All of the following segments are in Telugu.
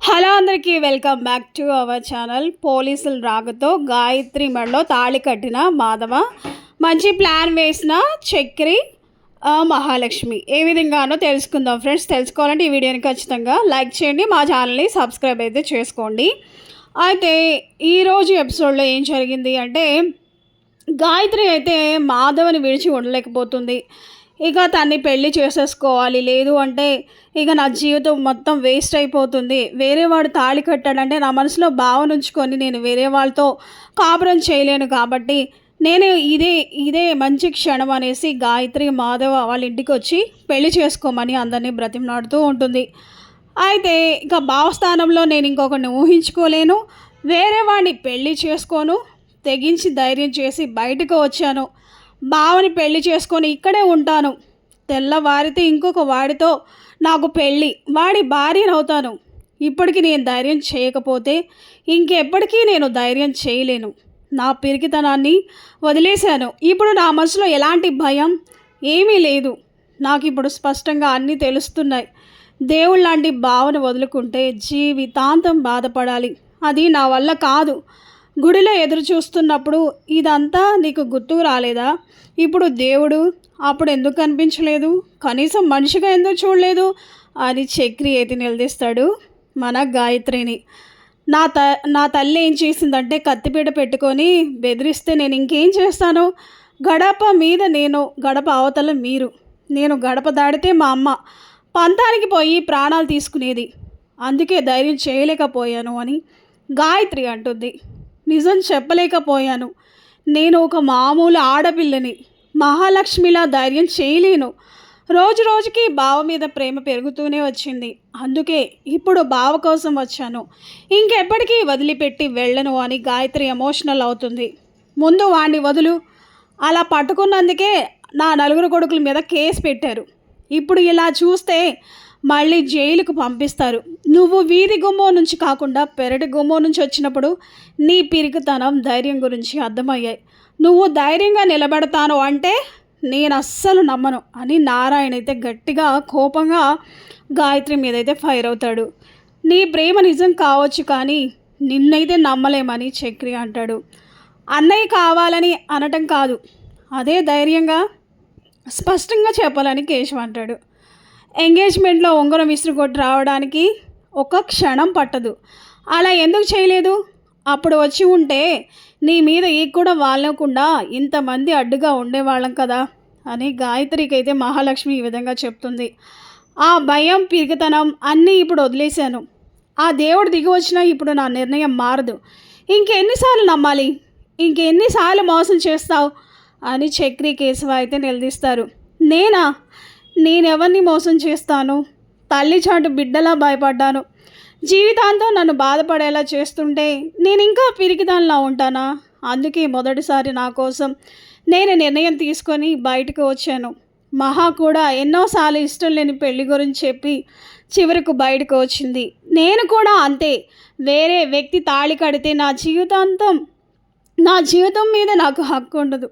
హలో అందరికీ welcome back to our channel. పోలీసులు రాకతో గాయత్రి మెడలో తాళి కట్టిన మాధవ, మంచి ప్లాన్ వేసిన చక్రి, మహాలక్ష్మి ఏ విధంగానో తెలుసుకుందాం ఫ్రెండ్స్. తెలుసుకోవాలంటే ఈ వీడియోని ఖచ్చితంగా లైక్ చేయండి, మా ఛానల్ని సబ్స్క్రైబ్ అయితే చేసుకోండి. అయితే ఈరోజు ఎపిసోడ్లో ఏం జరిగింది అంటే, గాయత్రి అయితే మాధవని విడిచి ఉండలేకపోతుంది. ఇక తన్ని పెళ్ళి చేసేసుకోవాలి, లేదు అంటే ఇక నా జీవితం మొత్తం వేస్ట్ అయిపోతుంది. వేరే వాడు తాళి కట్టాడంటే నా మనసులో భావన ఉంచుకొని నేను వేరే వాళ్ళతో కాపురం చేయలేను, కాబట్టి నేను ఇదే మంచి క్షణం అనేసి గాయత్రి మాధవ వాళ్ళ ఇంటికి వచ్చి పెళ్లి చేసుకోమని అందరినీ బ్రతిమలాడుతూ ఉంటుంది. అయితే ఇక భావస్థానంలో నేను ఇంకొకరిని ఊహించుకోలేను, వేరే వాడిని పెళ్ళి చేసుకోను, తెగించి ధైర్యం చేసి బయటకు వచ్చాను. బావని పెళ్లి చేసుకొని ఇక్కడే ఉంటాను. తెల్లవారితే ఇంకొక వాడితో నాకు పెళ్ళి, వాడి భార్యనవుతాను. ఇప్పటికి నేను ధైర్యం చేయకపోతే ఇంకెప్పటికీ నేను ధైర్యం చేయలేను. నా పిరికితనాన్ని వదిలేశాను. ఇప్పుడు నా మనసులో ఎలాంటి భయం ఏమీ లేదు. నాకు ఇప్పుడు స్పష్టంగా అన్నీ తెలుస్తున్నాయి. దేవుళ్ళ లాంటి భావన వదులుకుంటే జీవితాంతం బాధపడాలి. అది నా వల్ల కాదు. గుడిలో ఎదురు చూస్తున్నప్పుడు ఇదంతా నీకు గుర్తుకు రాలేదా? ఇప్పుడు దేవుడు అప్పుడు ఎందుకు కనిపించలేదు? కనీసం మనిషిగా ఎందుకు చూడలేదు అని చక్రి అయితే నిలదీస్తాడు మన గాయత్రిని. నా తల్లి ఏం చేసిందంటే కత్తిపీట పెట్టుకొని బెదిరిస్తే నేను ఇంకేం చేస్తాను? గడప మీద నేను, గడప అవతల మీరు. నేను గడప దాడితే మా అమ్మ పంతానికి పోయి ప్రాణాలు తీసుకునేది. అందుకే ధైర్యం చేయలేకపోయాను అని గాయత్రి అంటుంది. నిజం చెప్పలేకపోయాను. నేను ఒక మామూలు ఆడపిల్లని, మహాలక్ష్మిలా ధైర్యం చేయలేను. రోజు రోజుకి బావ మీద ప్రేమ పెరుగుతూనే వచ్చింది. అందుకే ఇప్పుడు బావ కోసం వచ్చాను. ఇంకెప్పటికీ వదిలిపెట్టి వెళ్ళను అని గాయత్రి ఎమోషనల్ అవుతుంది. ముందు వాణ్ణి వదులు. అలా పట్టుకున్నందుకే నా నలుగురు కొడుకుల మీద కేసు పెట్టారు. ఇప్పుడు ఇలా చూస్తే మళ్ళీ జైలుకు పంపిస్తారు. నువ్వు వీధి గుమ్మో నుంచి కాకుండా పెరటి గుమ్మో నుంచి వచ్చినప్పుడు నీ పిరికితనం, ధైర్యం గురించి అర్థమయ్యాయి. నువ్వు ధైర్యంగా నిలబడతాను అంటే నేను అస్సలు నమ్మను అని నారాయణ అయితే గట్టిగా కోపంగా గాయత్రి మీద అయితే ఫైర్ అవుతాడు. నీ ప్రేమ నిజం కావచ్చు, కానీ నిన్నైతే నమ్మలేమని చక్రి అంటాడు. అన్నయ్య కావాలని అనటం కాదు, అదే ధైర్యంగా స్పష్టంగా చెప్పాలని కేశవ్ అంటాడు. ఎంగేజ్మెంట్లో ఉంగరం విసురుకొట్టి రావడానికి ఒక క్షణం పట్టదు. అలా ఎందుకు చేయలేదు? అప్పుడు వచ్చి ఉంటే నీ మీద ఈ కూడా వాళ్ళకుండా ఇంతమంది అడ్డుగా ఉండేవాళ్ళం కదా అని గాయత్రికి అయితే మహాలక్ష్మి ఈ విధంగా చెప్తుంది. ఆ భయం, పిరికితనం అన్నీ ఇప్పుడు వదిలేశాను. ఆ దేవుడు దిగి వచ్చినా ఇప్పుడు నా నిర్ణయం మారదు. ఇంకెన్నిసార్లు నమ్మాలి? ఇంకెన్నిసార్లు మోసం చేస్తావు అని చక్రి, కేశవ అయితే నిలదీస్తారు. నేనెవరిని మోసం చేస్తాను? తల్లి చాటు బిడ్డలా భయపడ్డాను. జీవితాంతం నన్ను బాధపడేలా చేస్తుంటే నేను ఇంకా పిరికిదానిలా ఉంటానా? అందుకే మొదటిసారి నా కోసం నేను నిర్ణయం తీసుకొని బయటకు వచ్చాను. మహా కూడా ఎన్నోసార్లు ఇష్టం లేని పెళ్లి గురించి చెప్పి చివరకు బయటకు వచ్చింది. నేను కూడా అంతే. వేరే వ్యక్తి తాళి కడితే నా జీవితం మీద నాకు హక్కు ఉండదు.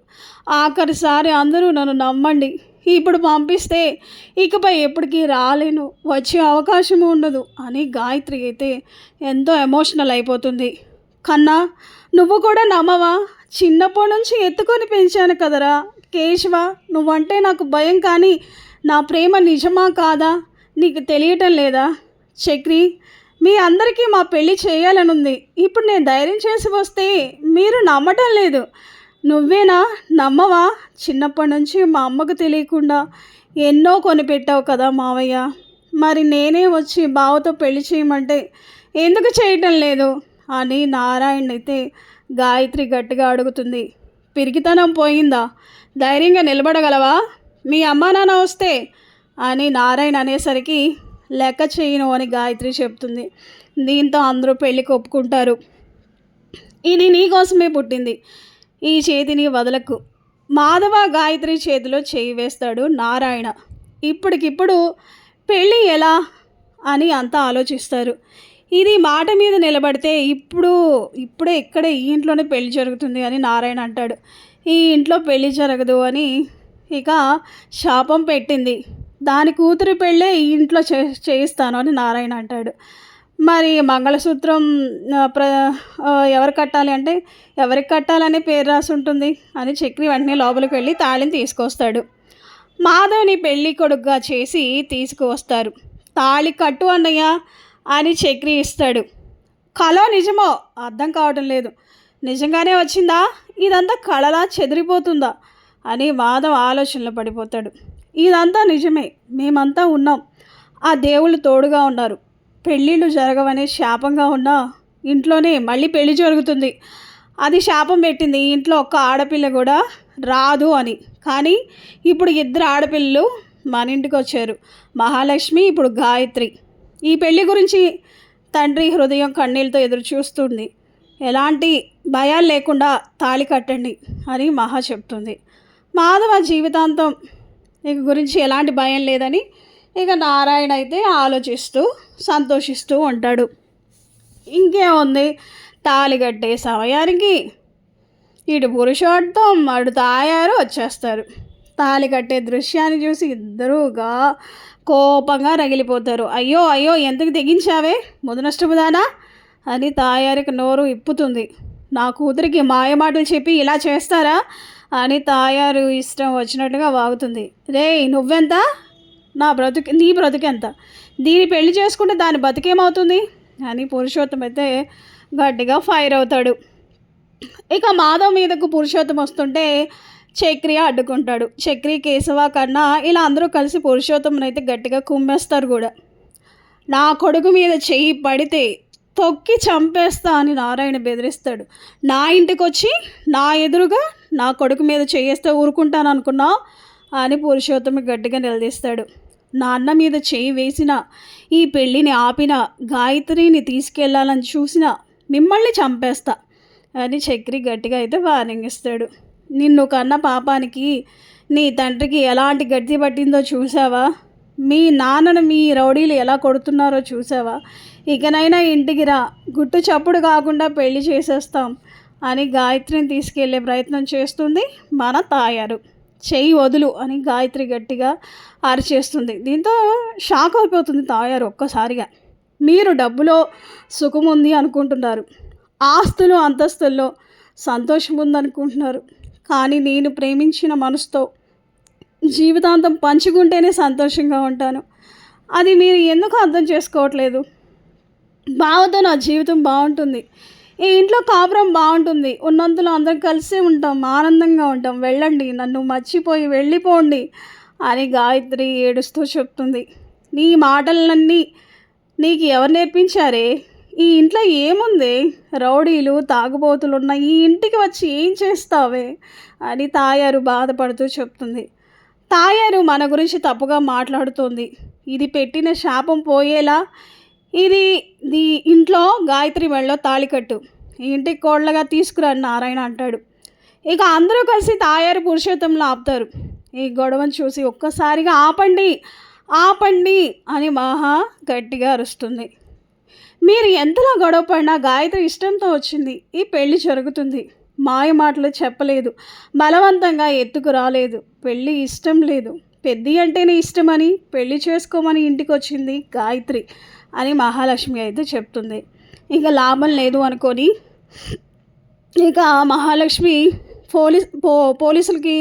ఆఖరిసారి అందరూ నన్ను నమ్మండి. ఇప్పుడు పంపిస్తే ఇకపై ఎప్పటికీ రాలేను, వచ్చే అవకాశం ఉండదు అని గాయత్రి అయితే ఎంతో ఎమోషనల్ అయిపోతుంది. కన్నా, నువ్వు కూడా నమ్మవా? చిన్నప్పటి నుంచి ఎత్తుకొని పెంచాను కదరా కేశవ. నువ్వంటే నాకు భయం, కానీ నా ప్రేమ నిజమా కాదా నీకు తెలియటం లేదా? చక్రి, మీ అందరికీ మా పెళ్ళి చేయాలనుంది. ఇప్పుడు నేను ధైర్యం చేసి వస్తే మీరు నమ్మటం లేదు. నువ్వేనా? నమ్మవా? చిన్నప్పటి నుంచి మా అమ్మకు తెలియకుండా ఎన్నో కొనిపెట్టావు కదా మావయ్య. మరి నేనే వచ్చి బావతో పెళ్లి చేయమంటే ఎందుకు చేయటం లేదు అని నారాయణ అయితే గాయత్రి గట్టిగా అడుగుతుంది. పిరికితనం పోయిందా? ధైర్యంగా నిలబడగలవా? మీ అమ్మా నాన్న వస్తే అని నారాయణ అనేసరికి లెక్క చేయను అని గాయత్రి చెప్తుంది. దీంతో అందరూ పెళ్ళికి ఒప్పుకుంటారు. ఇది నీకోసమే పుట్టింది, ఈ చేతిని వదలకు. మాధవ గాయత్రి చేతిలో చేయి వేస్తాడు నారాయణ. ఇప్పటికిప్పుడు పెళ్ళి ఎలా అని అంతా ఆలోచిస్తారు. ఇది మాట మీద నిలబడితే ఇప్పుడే ఇక్కడే ఈ ఇంట్లోనే పెళ్ళి జరుగుతుంది అని నారాయణ అంటాడు. ఈ ఇంట్లో పెళ్ళి జరగదు అని ఇక శాపం పెట్టింది. దాని కూతురు పెళ్ళే ఈ ఇంట్లో చేయిస్తాను అని నారాయణ అంటాడు. మరి మంగళసూత్రం ఎవరు కట్టాలి అంటే ఎవరికి కట్టాలనే పేరు రాసి ఉంటుంది అని చక్రి వెంటనే లోపలికి వెళ్ళి తాళిని తీసుకొస్తాడు. మాధవ్ని పెళ్ళి కొడుకుగా చేసి తీసుకువస్తారు. తాళి కట్టు అన్నయ్య అని చక్రి ఇస్తాడు. కలో నిజమో అర్థం కావటం లేదు. నిజంగానే వచ్చిందా, ఇదంతా కళలా చెదిరిపోతుందా అని మాధవ్ ఆలోచనలో పడిపోతాడు. ఇదంతా నిజమే, మేమంతా ఉన్నాం, ఆ దేవుళ్ళు తోడుగా ఉన్నారు. పెళ్ళిళ్ళు జరగవనే శాపంగా ఉన్నా ఇంట్లోనే మళ్ళీ పెళ్ళి జరుగుతుంది. అది శాపం పెట్టింది, ఈ ఇంట్లో ఒక్క ఆడపిల్ల కూడా రాదు అని. కానీ ఇప్పుడు 2 ఆడపిల్లలు మన ఇంటికి వచ్చారు, మహాలక్ష్మి, ఇప్పుడు గాయత్రి. ఈ పెళ్ళి గురించి తండ్రి హృదయం కన్నీళ్ళతో ఎదురు చూస్తుంది. ఎలాంటి భయాలు లేకుండా తాళి కట్టండి అని మహా చెప్తుంది. మాధవ జీవితాంతం ఇక గురించి ఎలాంటి భయం లేదని ఇక నారాయణ అయితే ఆలోచిస్తూ సంతోషిస్తూ ఉంటాడు. ఇంకేముంది, తాళి కట్టే సమయానికి ఇటు పురుషోత్తం అటు తాయారు వచ్చేస్తారు. తాళి కట్టే దృశ్యాన్ని చూసి ఇద్దరుగా కోపంగా రగిలిపోతారు. అయ్యో అయ్యో ఎందుకు తెగించావే ముదనష్టముదానా అని తాయారికి నోరు ఇప్పుతుంది. నా కూతురికి మాయమాటలు చెప్పి ఇలా చేస్తారా అని తాయారు ఇష్టం వచ్చినట్టుగా వాగుతుంది. రే నువ్వెంత, నీ బ్రతుకెంత, దీన్ని పెళ్లి చేసుకుంటే దాని బతికేమవుతుంది అని పురుషోత్తం అయితే గట్టిగా ఫైర్ అవుతాడు. ఇక మాధవ్ మీదకు పురుషోత్తం వస్తుంటే చక్రి అడ్డుకుంటాడు. చక్రి, కేశవ, కన్నా ఇలా అందరూ కలిసి పురుషోత్తముని అయితే గట్టిగా కుమ్మేస్తారు కూడా. నా కొడుకు మీద చెయ్యి పడితే తొక్కి చంపేస్తా అని నారాయణ బెదిరిస్తాడు. నా ఇంటికి వచ్చి నా ఎదురుగా నా కొడుకు మీద చేయేస్తే ఊరుకుంటాను అనుకున్నా అని పురుషోత్తమి గట్టిగా నిలదీస్తాడు. నా అన్న మీద చేయి వేసిన, ఈ పెళ్ళిని ఆపిన, గాయత్రిని తీసుకెళ్లాలని చూసిన మిమ్మల్ని చంపేస్తా అని చక్రి గట్టిగా అయితే వార్నింగ్ ఇస్తాడు. నిన్ను కన్న పాపానికి నీ తండ్రికి ఎలాంటి గడ్డి పట్టిందో చూసావా, మీ నాన్నను మీ రౌడీలు ఎలా కొడుతున్నారో చూసావా, ఇకనైనా ఇంటికి రా, గుట్టు చప్పుడు కాకుండా పెళ్లి చేసేస్తాం అని గాయత్రిని తీసుకెళ్లే ప్రయత్నం చేస్తుంది మన తాయారు. చెయ్యి వదులు అని గాయత్రి గట్టిగా అరిచేస్తుంది. దీంతో షాక్ అయిపోతుంది తాయారు ఒక్కసారిగా. మీరు డబ్బులో సుఖం ఉంది అనుకుంటున్నారు, ఆస్తులు అంతస్తుల్లో సంతోషం ఉందనుకుంటున్నారు, కానీ నేను ప్రేమించిన మనసుతో జీవితాంతం పంచుకుంటేనే సంతోషంగా ఉంటాను. అది మీరు ఎందుకు అర్థం చేసుకోవట్లేదు? బావతో నా జీవితం బాగుంటుంది, ఈ ఇంట్లో కాపురం బాగుంటుంది, ఉన్నంతలో అందరం కలిసే ఉంటాం, ఆనందంగా ఉంటాం, వెళ్ళండి, నన్ను మర్చిపోయి వెళ్ళిపోండి అని గాయత్రి ఏడుస్తూ చెప్తుంది. నీ మాటలన్నీ నీకు ఎవరు నేర్పించారే? ఈ ఇంట్లో ఏముంది, రౌడీలు తాగుబోతులు ఉన్న ఈ ఇంటికి వచ్చి ఏం చేస్తావే అని తాయారు బాధపడుతూ చెప్తుంది. తాయారు మన గురించి తప్పుగా మాట్లాడుతోంది. ఇది పెట్టిన శాపం పోయేలా ఇది ఇంట్లో గాయత్రి మెడలో తాళికట్టు, ఈ ఇంటికి కోళ్ళగా తీసుకురా నారాయణ అంటాడు. ఇక అందరూ కలిసి తాయారు పురుషోత్తంలో ఆపుతారు. ఈ గొడవను చూసి ఒక్కసారిగా ఆపండి ఆపండి అని మహా గట్టిగా అరుస్తుంది. మీరు ఎంతలా గొడవ పడినా గాయత్రి ఇష్టంతో వచ్చింది, ఈ పెళ్ళి జరుగుతుంది, మాయ మాటలు చెప్పలేదు, బలవంతంగా ఎత్తుకు రాలేదు, పెళ్ళి ఇష్టం లేదు, పెద్ది అంటేనే ఇష్టమని పెళ్ళి చేసుకోమని ఇంటికి వచ్చింది గాయత్రి అని మహాలక్ష్మి అయితే చెప్తుంది. ఇక లాభం లేదు అనుకొని ఇక మహాలక్ష్మి పోలీసులకి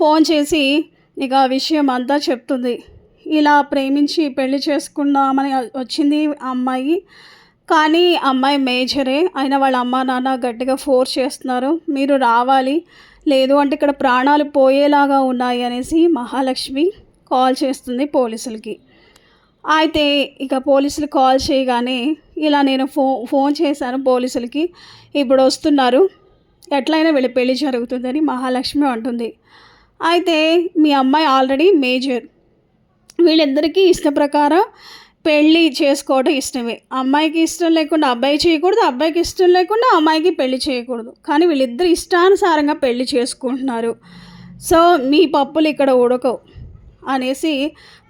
ఫోన్ చేసి ఇక విషయం అంతా చెప్తుంది. ఇలా ప్రేమించి పెళ్లి చేసుకున్నామని వచ్చింది అమ్మాయి, కానీ అమ్మాయి మేజరే అయినా వాళ్ళ అమ్మ నాన్న గట్టిగా ఫోర్స్ చేస్తున్నారు, మీరు రావాలి, లేదు అంటే ఇక్కడ ప్రాణాలు పోయేలాగా ఉన్నాయి అనేసి మహాలక్ష్మి కాల్ చేస్తుంది పోలీసులకి. అయితే ఇక పోలీసులు కాల్ చేయగానే ఇలా నేను ఫోన్ చేశాను పోలీసులకి, ఇప్పుడు వస్తున్నారు, ఎట్లయినా వీళ్ళ పెళ్ళి జరుగుతుందని మహాలక్ష్మి అంటుంది. అయితే మీ అమ్మాయి ఆల్రెడీ మేజర్, వీళ్ళిద్దరికీ ఇష్ట ప్రకారం పెళ్ళి చేసుకోవడం ఇష్టమే. అమ్మాయికి ఇష్టం లేకుండా అబ్బాయి చేయకూడదు, అబ్బాయికి ఇష్టం లేకుండా అమ్మాయికి పెళ్ళి చేయకూడదు, కానీ వీళ్ళిద్దరు ఇష్టానుసారంగా పెళ్ళి చేసుకుంటున్నారు. సో మీ పప్పులు ఇక్కడ ఉడకవు అనేసి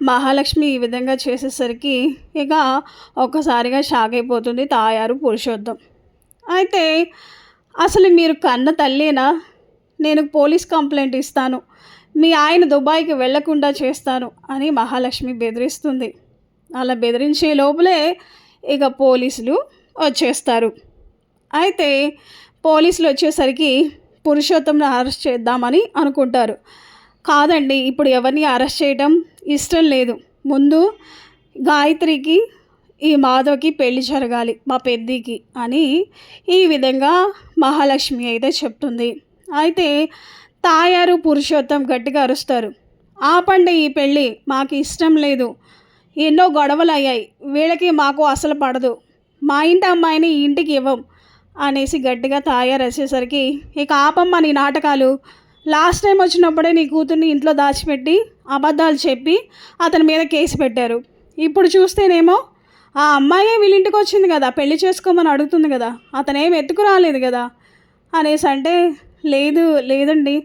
మహాలక్ష్మి ఈ విధంగా చేసేసరికి ఇక ఒక్కసారిగా షాక్ అయిపోతుంది తాయారు పురుషోత్తం. అయితే అసలు మీరు కన్న తల్లేనా? నేను పోలీస్ కంప్లైంట్ ఇస్తాను, మీ ఆయన దుబాయ్కి వెళ్లకుండా చేస్తాను అని మహాలక్ష్మి బెదిరిస్తుంది. అలా బెదిరించే లోపలే ఇక పోలీసులు వచ్చేస్తారు. అయితే పోలీసులు వచ్చేసరికి పురుషోత్తంని అరెస్ట్ చేద్దామని అనుకుంటారు. కాదండి, ఇప్పుడు ఎవరిని అరెస్ట్ చేయడం ఇష్టం లేదు. ముందు గాయత్రికి ఈ మాధవ్కి పెళ్లి జరగాలి, మా పెద్దికి అని ఈ విధంగా మహాలక్ష్మి అయితే చెప్తుంది. అయితే తాయారు పురుషోత్తం గట్టిగా అరుస్తారు, ఆపండి, ఈ పెళ్ళి మాకు ఇష్టం లేదు, ఎన్నో గొడవలు అయ్యాయి, వీళ్ళకి మాకు అసలు పడదు, మా ఇంటి అమ్మాయిని ఈ ఇంటికి ఇవ్వం అనేసి గట్టిగా తాయారు వేసేసరికి, ఇక ఆపమ్మ నీ నాటకాలు, లాస్ట్ టైం వచ్చినప్పుడే నీ కూతుర్ని ఇంట్లో దాచిపెట్టి అబద్ధాలు చెప్పి అతని మీద కేసు పెట్టారు. ఇప్పుడు చూస్తేనేమో ఆ అమ్మాయే వీళ్ళింటికి వచ్చింది కదా, పెళ్లి చేసుకోమని అడుగుతుంది కదా, అతనేం ఎత్తుకు రాలేదు కదా అనేసి అంటే, లేదండి,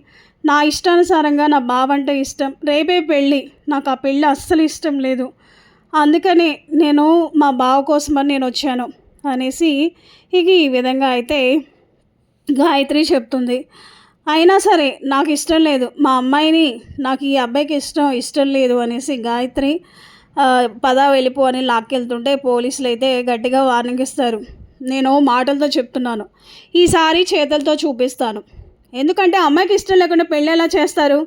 నా ఇష్టానుసారంగా నా బావ అంటే ఇష్టం, రేపే పెళ్ళి, నాకు ఆ పెళ్ళి అస్సలు ఇష్టం లేదు, అందుకని నేను మా బావ కోసమని నేను వచ్చాను అనేసి ఇక ఈ విధంగా అయితే గాయత్రి చెప్తుంది. అయినా సరే నాకు ఇష్టం లేదు, మా అమ్మాయిని, నాకు ఈ అబ్బాయికి ఇష్టం లేదు అనేసి గాయత్రి పదా వెళ్ళిపో అని లాక్కెళ్తుంటే పోలీసులు అయితే గట్టిగా వార్నింగ్ ఇస్తారు. నేను మాటలతో చెప్తున్నాను, ఈసారి చేతులతో చూపిస్తాను, ఎందుకంటే అమ్మాయికి ఇష్టం లేకుండా పెళ్ళి ఎలా చేస్తారు?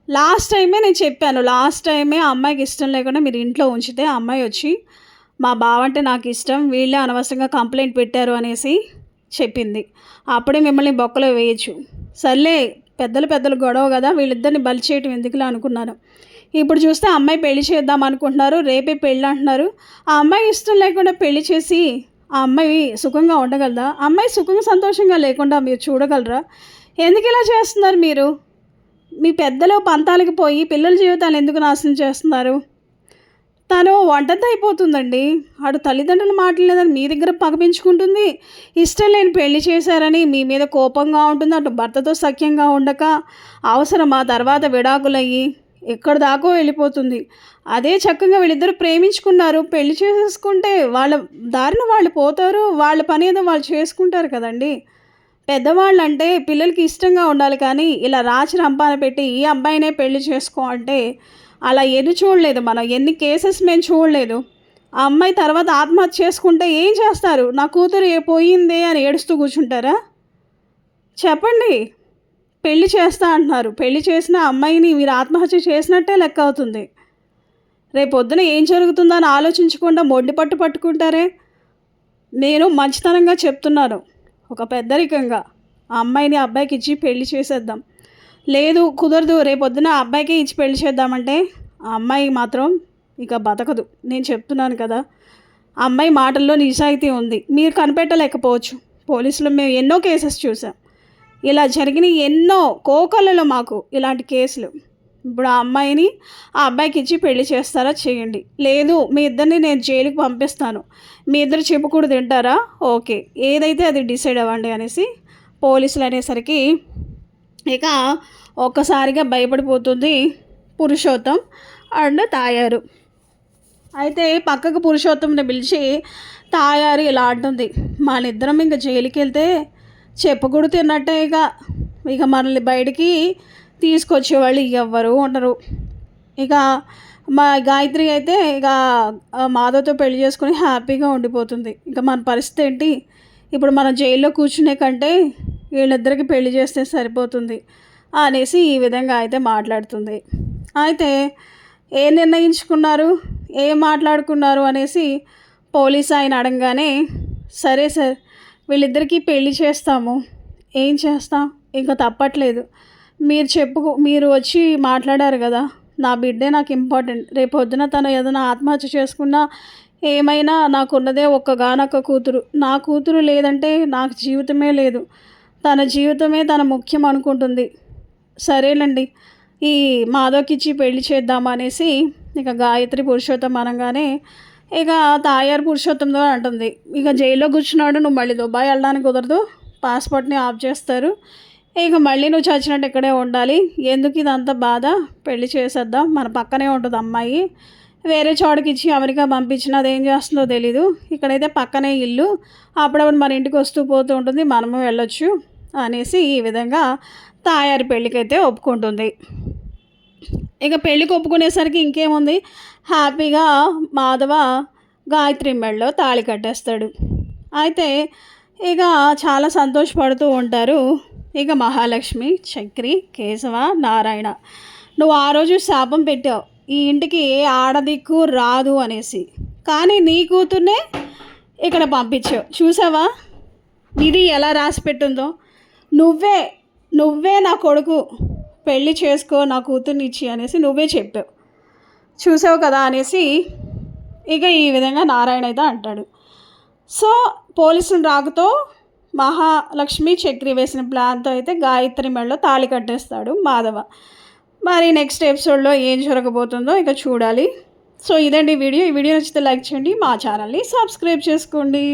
లాస్ట్ టైమే నేను చెప్పాను, లాస్ట్ టైమే ఆ అమ్మాయికి ఇష్టం లేకుండా మీరు ఇంట్లో ఉంచితే ఆ అమ్మాయి వచ్చి మా బావ అంటే నాకు ఇష్టం, వీళ్ళే అనవసరంగా కంప్లైంట్ పెట్టారు అనేసి చెప్పింది. అప్పుడే మిమ్మల్ని బొక్కలో వేయచ్చు. సర్లే, పెద్దలు గొడవ కదా, వీళ్ళిద్దరిని బలి చేయటం ఎందుకులా అనుకున్నాను. ఇప్పుడు చూస్తే అమ్మాయి పెళ్లి చేద్దాం అనుకుంటున్నారు, రేపే పెళ్ళి అంటున్నారు. ఆ అమ్మాయి ఇష్టం లేకుండా పెళ్లి చేసి ఆ అమ్మాయి సుఖంగా ఉండగలదా? అమ్మాయి సుఖంగా సంతోషంగా లేకుండా మీరు చూడగలరా? ఎందుకు ఇలా చేస్తున్నారు మీరు? మీ పెద్దలు పంతాలకి పోయి పిల్లల జీవితాలు ఎందుకు నాశనం చేస్తున్నారు? తను ఒంటరితో అయిపోతుందండి. ఆడు తల్లిదండ్రులు మాట్లాడలేదని మీ దగ్గర పగపించుకుంటుంది, ఇష్టం లేని పెళ్లి చేశారని మీ మీద కోపంగా ఉంటుంది, అటు భర్తతో సఖ్యంగా ఉండక అవసరమా తర్వాత విడాకులయ్యి ఎక్కడి దాకో వెళ్ళిపోతుంది. అదే చక్కగా వీళ్ళిద్దరు ప్రేమించుకున్నారు, పెళ్లి చేసేసుకుంటే వాళ్ళ దారిన వాళ్ళు పోతారు, వాళ్ళ పని ఏదో వాళ్ళు చేసుకుంటారు కదండి. పెద్దవాళ్ళు అంటే పిల్లలకి ఇష్టంగా ఉండాలి, కానీ ఇలా రాచి రంపాన పెట్టి ఈ అబ్బాయినే పెళ్లి చేసుకో అంటే అలా ఎన్ని చూడలేదు మనం, ఎన్ని కేసెస్ మేము చూడలేదు. ఆ అమ్మాయి తర్వాత ఆత్మహత్య చేసుకుంటే ఏం చేస్తారు? నా కూతురు పోయిందే అని ఏడుస్తూ కూర్చుంటారా? చెప్పండి. పెళ్లి చేస్తా అంటున్నారు, పెళ్లి చేసిన అమ్మాయిని మీరు ఆత్మహత్య చేసినట్టే లెక్క అవుతుంది. రేపొద్దున ఏం జరుగుతుందో అని ఆలోచించకుండా మొండి పట్టుకుంటారే. నేను మంచితనంగా చెప్తున్నాను, ఒక పెద్దరికంగా ఆ అమ్మాయిని అబ్బాయికి ఇచ్చి పెళ్లి చేసేద్దాం. లేదు కుదరదు, రేపొద్దున అబ్బాయికే ఇచ్చి పెళ్లి చేద్దామంటే ఆ అమ్మాయి మాత్రం ఇక బతకదు. నేను చెప్తున్నాను కదా, ఆ అమ్మాయి మాటల్లో నిజాయితీ ఉంది, మీరు కనిపెట్టలేకపోవచ్చు. పోలీసులు మేము ఎన్నో కేసెస్ చూసాం, ఇలా జరిగిన ఎన్నో కోకళ్ళలో మాకు ఇలాంటి కేసులు. ఇప్పుడు ఆ అమ్మాయిని ఆ అబ్బాయికి ఇచ్చి పెళ్లి చేస్తారా? చేయండి. లేదు మీ ఇద్దరిని నేను జైలుకి పంపిస్తాను, మీ ఇద్దరు చెప్పుకూడదు తింటారా? ఓకే, ఏదైతే అది డిసైడ్ అవ్వండి అనేసి పోలీసులు అనేసరికి ఇక ఒక్కసారిగా భయపడిపోతుంది పురుషోత్తం అండ్ తాయారు. అయితే పక్కకు పురుషోత్తంని పిలిచి తాయారు ఇలా అంటుంది, మనిద్దరం ఇంక జైలుకి వెళ్తే చెప్పకూడదు తిన్నట్టే, ఇక మనల్ని బయటికి తీసుకొచ్చేవాళ్ళు ఎవ్వరు ఉండరు. ఇక మా గాయత్రి అయితే ఇక మాధవ్తో పెళ్లి చేసుకుని హ్యాపీగా ఉండిపోతుంది. ఇక మన పరిస్థితి ఏంటి? ఇప్పుడు మనం జైల్లో కూర్చునే కంటే వీళ్ళిద్దరికి పెళ్లి చేస్తే సరిపోతుంది అనేసి ఈ విధంగా అయితే మాట్లాడుతుంది. అయితే ఏం నిర్ణయించుకున్నారు, ఏం మాట్లాడుకున్నారు అనేసి పోలీస్ ఆయన అడగగానే, సరే సార్ వీళ్ళిద్దరికీ పెళ్లి చేస్తాము, ఏం చేస్తాం, ఇంకా తప్పట్లేదు, మీరు వచ్చి మాట్లాడారు కదా, నా బిడ్డే నాకు ఇంపార్టెంట్, రేపు పొద్దున తను ఏదైనా ఆత్మహత్య చేసుకున్నా ఏమైనా నాకున్నదే ఒక్కగానొక్క కూతురు, నా కూతురు లేదంటే నాకు జీవితమే లేదు, తన జీవితమే తన ముఖ్యం అనుకుంటుంది. సరేనండి, ఈ మాధవ్కి ఇచ్చి పెళ్లి చేద్దామనేసి ఇక గాయత్రి పురుషోత్తం అనగానే ఇక తాయారు పురుషోత్తంతో అంటుంది, ఇక జైల్లో కూర్చున్నాడు, నువ్వు మళ్ళీ దుబాయ్ వెళ్ళడానికి కుదరదు, పాస్పోర్ట్ని ఆఫ్ చేస్తారు, ఇక మళ్ళీ నువ్వు చచ్చినట్టు ఇక్కడే ఉండాలి, ఎందుకు ఇదంతా బాధ, పెళ్లి చేసేద్దాం, మన పక్కనే ఉంటుంది అమ్మాయి, వేరే చోటుకి ఇచ్చి అమెరికా పంపించినా అదేం చేస్తుందో తెలీదు, ఇక్కడైతే పక్కనే ఇల్లు, అప్పుడప్పుడు మన ఇంటికి వస్తూ పోతూ ఉంటుంది, మనము వెళ్ళొచ్చు అనేసి ఈ విధంగా తాయారి పెళ్ళికైతే ఒప్పుకుంటుంది. ఇక పెళ్ళికి ఒప్పుకునేసరికి ఇంకేముంది, హ్యాపీగా మాధవ గాయత్రి మెడలో తాళి కట్టేస్తాడు. అయితే ఇక చాలా సంతోషపడుతూ ఉంటారు. ఇక మహాలక్ష్మి, చక్రి, కేశవ, నారాయణ. నువ్వు ఆ రోజు శాపం పెట్టావు, ఈ ఇంటికి ఏ ఆడదిక్కు రాదు అనేసి. కానీ నీ కూతుర్నే ఇక్కడ పంపించావు. చూసావా ఇది ఎలా రాసి పెట్టిందో? నువ్వే నువ్వే నా కొడుకు పెళ్ళి చేసుకో, నా కూతుర్ని ఇచ్చి అనేసి నువ్వే చెప్పావు. చూసావు కదా అనేసి ఇక ఈ విధంగా నారాయణ అయితే అంటాడు. సో పోలీసులు రాకతో మహాలక్ష్మి చక్రి వేసిన ప్లాన్తో అయితే గాయత్రి మెడలో తాళి కట్టేస్తాడు మాధవ. మరి నెక్స్ట్ ఎపిసోడ్లో ఏం జరగబోతుందో ఇక చూడాలి. సో ఇదండి వీడియో. ఈ వీడియో నచ్చితే లైక్ చేయండి, మా ఛానల్ని సబ్స్క్రైబ్ చేసుకోండి.